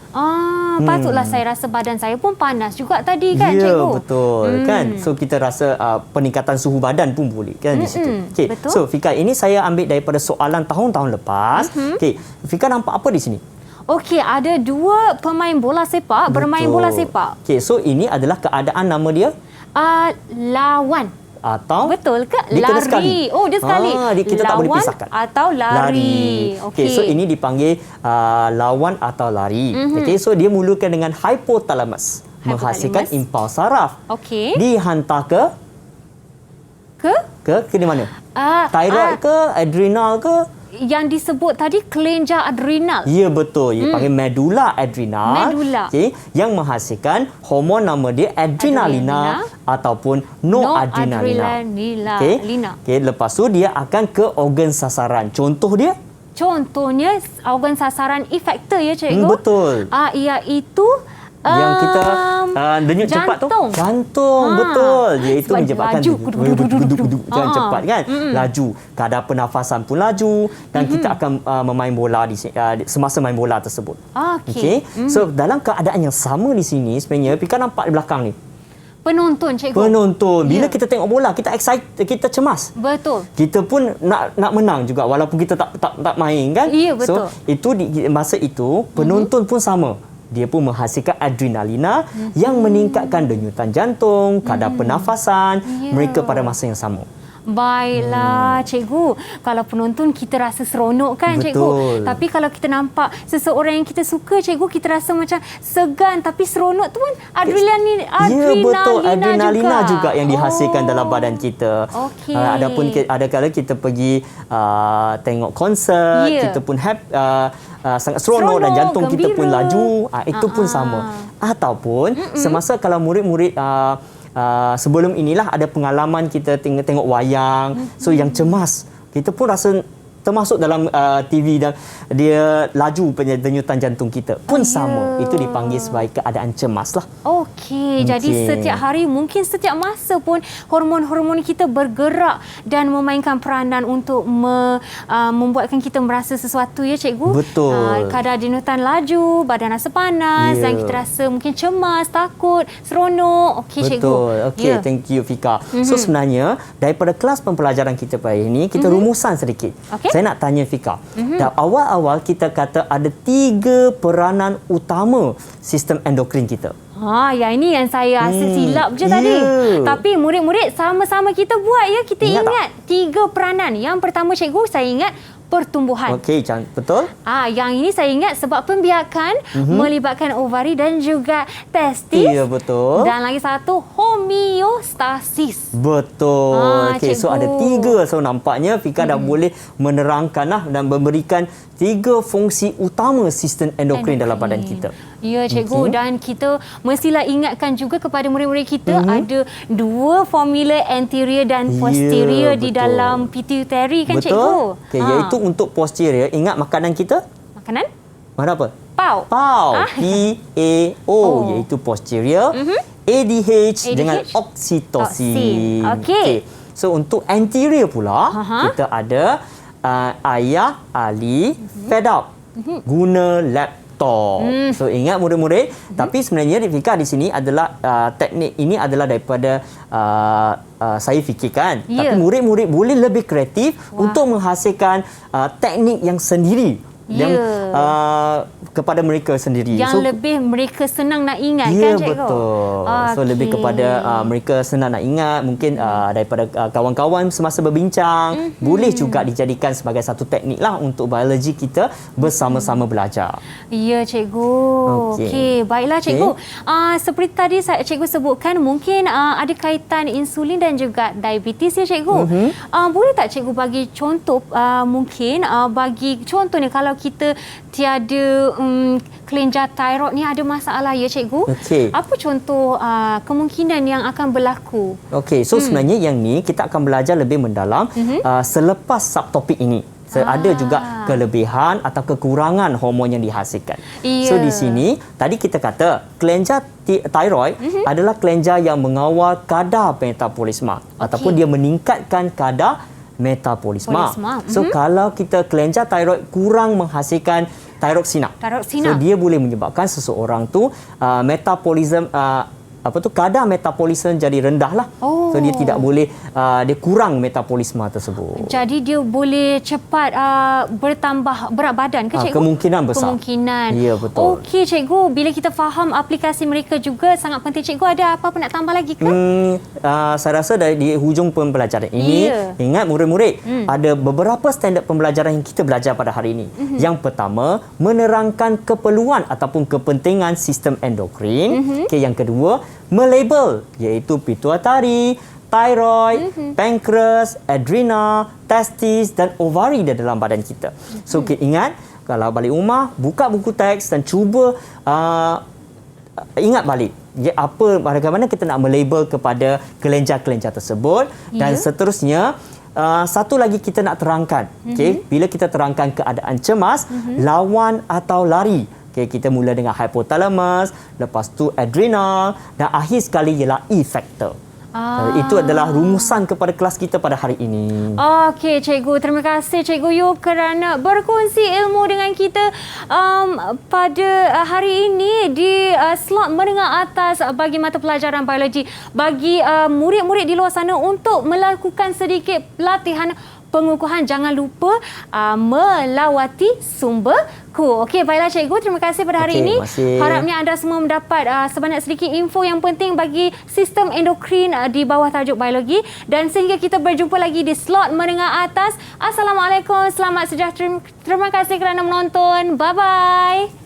Patutlah saya rasa badan saya pun panas juga tadi kan, ya, cikgu? betul kan. So kita rasa peningkatan suhu badan pun boleh kan di situ. Okey. Betul. So Fika, ini saya ambil daripada soalan tahun-tahun lepas. Okey, Fika nampak apa di sini? Okey, ada dua pemain bola sepak bermain bola sepak. Okey, so ini adalah keadaan nama dia Lawan. atau Betul ke? dia kena Lari. sekali. Dia sekali. Kita tak boleh Lawan pisahkan. atau lari. Okey, so ini dipanggil lawan atau lari. Okey, so dia mulakan dengan hipotalamus, menghasilkan impuls saraf. Okey. Dihantar ke di mana? Thyroid ke, adrenal ke? Yang disebut tadi kelenjar adrenal. Ya, betul. Dia panggil medulla adrenal. Medulla. Okey, yang menghasilkan hormon nama dia adrenalina ataupun noradrenalina. Okey, lepas tu dia akan ke organ sasaran. Contoh dia? Contohnya organ sasaran efektor, ya, cikgu? Betul. Iaitu yang kita denyut cepat tu jantung. Betul, iaitu menyebabkan jangan cepat kan, laju, kadar pernafasan pun laju dan kita akan memain bola semasa main bola tersebut. Okey. So dalam keadaan yang sama di sini sebenarnya Pika nampak di belakang ni penonton, cikgu. Penonton. Bila kita tengok bola, kita excited, kita cemas. Betul. Kita pun nak menang juga walaupun kita tak main kan. Ya, betul. So itu masa itu penonton pun sama. Dia pun menghasilkan adrenalina yang meningkatkan denyutan jantung, kadar pernafasan mereka pada masa yang sama. Baiklah, cikgu. Kalau penonton kita rasa seronok kan, cikgu? Tapi kalau kita nampak seseorang yang kita suka, cikgu, kita rasa macam segan tapi seronok tu pun adrenalina. Ya, betul. Adrenalina juga yang dihasilkan dalam badan kita. Okey. Adapun ada kala kita pergi tengok konsert, kita pun sangat seronok dan jantung gembira. kita pun laju. Itu pun sama. Ataupun semasa kalau murid-murid sebelum inilah ada pengalaman kita tengok wayang, so yang cemas, kita pun rasa termasuk dalam TV dan dia laju denyutan jantung kita pun sama. Itu dipanggil sebagai keadaan cemas lah. Okey, jadi setiap hari, mungkin setiap masa pun hormon-hormon kita bergerak dan memainkan peranan untuk membuatkan kita merasa sesuatu ya cikgu. Betul. Kadar denyutan laju, badan rasa panas dan kita rasa mungkin cemas, takut, seronok. Okey cikgu. Betul. Okey, thank you Fika. So sebenarnya daripada kelas pembelajaran kita pada hari ini, kita rumusan sedikit. Saya nak tanya Fika. Dan awal-awal kita kata ada 3 peranan utama sistem endokrin kita. Yang ini yang saya rasa silap je tadi. Tapi murid-murid sama-sama kita buat ya. Kita ingat 3 peranan. Yang pertama cikgu, saya ingat pertumbuhan. Okey, betul. Yang ini saya ingat sebab pembiakan melibatkan ovari dan juga testis. Ya, betul. Dan lagi satu, homeostasis. Betul. Okey, so ada 3. So nampaknya Fika dah boleh menerangkan dan memberikan 3 fungsi utama sistem endokrin dalam badan kita. Ya cikgu, dan kita mestilah ingatkan juga kepada murid-murid kita ada 2 formula anterior dan posterior di dalam pituitary kan cikgu? Okey, iaitu untuk posterior, ingat makanan kita? Makanan? Mana apa? Pau. P-A-O, iaitu posterior. ADH dengan oksitosin. Okey. So untuk anterior pula, kita ada ayah, Ali, fed up, guna laptop. So ingat murid-murid, tapi sebenarnya Fika di sini adalah teknik ini adalah daripada saya fikirkan. Tapi murid-murid boleh lebih kreatif untuk menghasilkan teknik yang sendiri. Yang kepada mereka sendiri. Yang lebih mereka senang nak ingat kan cikgu? Betul. So lebih kepada mereka senang nak ingat, mungkin daripada kawan-kawan semasa berbincang, boleh juga dijadikan sebagai satu teknik lah untuk biologi kita bersama-sama belajar. Ya cikgu. Okey, baiklah cikgu. Seperti tadi cikgu sebutkan, mungkin ada kaitan insulin dan juga diabetes ya cikgu. Boleh tak cikgu bagi contoh, mungkin bagi contoh ni kalau kita tiada kelenjar tiroid ni ada masalah ya cikgu. Apa contoh kemungkinan yang akan berlaku? Okey, so sebenarnya yang ni kita akan belajar lebih mendalam selepas subtopik ini. Ada juga kelebihan atau kekurangan hormon yang dihasilkan. So di sini tadi kita kata kelenjar tiroid adalah kelenjar yang mengawal kadar metabolisme ataupun dia meningkatkan kadar metabolisme. So kalau kita kelenjar tiroid kurang menghasilkan tiroksina. So dia boleh menyebabkan seseorang tu metabolisme kadar metabolisme jadi rendah lah. So dia tidak boleh dia kurang metabolisme tersebut. Jadi dia boleh cepat bertambah berat badan ke cikgu? Kemungkinan besar. Kemungkinan. Ya, betul. Okey cikgu, bila kita faham aplikasi mereka juga sangat penting. Cikgu ada apa-apa nak tambah lagi ke? Saya rasa di hujung pembelajaran ini, ingat murid-murid, ada beberapa standard pembelajaran yang kita belajar pada hari ini. Yang pertama, menerangkan keperluan ataupun kepentingan sistem endokrin. Yang kedua, melabel, iaitu pituitari, thyroid, pankreas, adrenal, testis dan ovari di dalam badan kita. So kita ingat, kalau balik rumah, buka buku teks dan cuba ingat balik bagaimana kita nak melabel kepada kelenjar-kelenjar tersebut. Dan seterusnya, satu lagi kita nak terangkan, bila kita terangkan keadaan cemas, lawan atau lari. Kita mula dengan hypothalamus, lepas tu adrenal dan akhir sekali ialah E-factor. Itu adalah rumusan kepada kelas kita pada hari ini. Okey cikgu, terima kasih cikgu Yu kerana berkongsi ilmu dengan kita pada hari ini di slot menengah atas bagi mata pelajaran biologi. Bagi murid-murid di luar sana untuk melakukan sedikit latihan pengukuhan, jangan lupa melawati sumberku. Okey, baiklah cikgu, terima kasih pada hari ini. Harapnya anda semua mendapat sebanyak sedikit info yang penting bagi sistem endokrin di bawah tajuk biologi. Dan sehingga kita berjumpa lagi di slot menengah atas. Assalamualaikum, selamat sejahtera. Terima kasih kerana menonton. Bye-bye.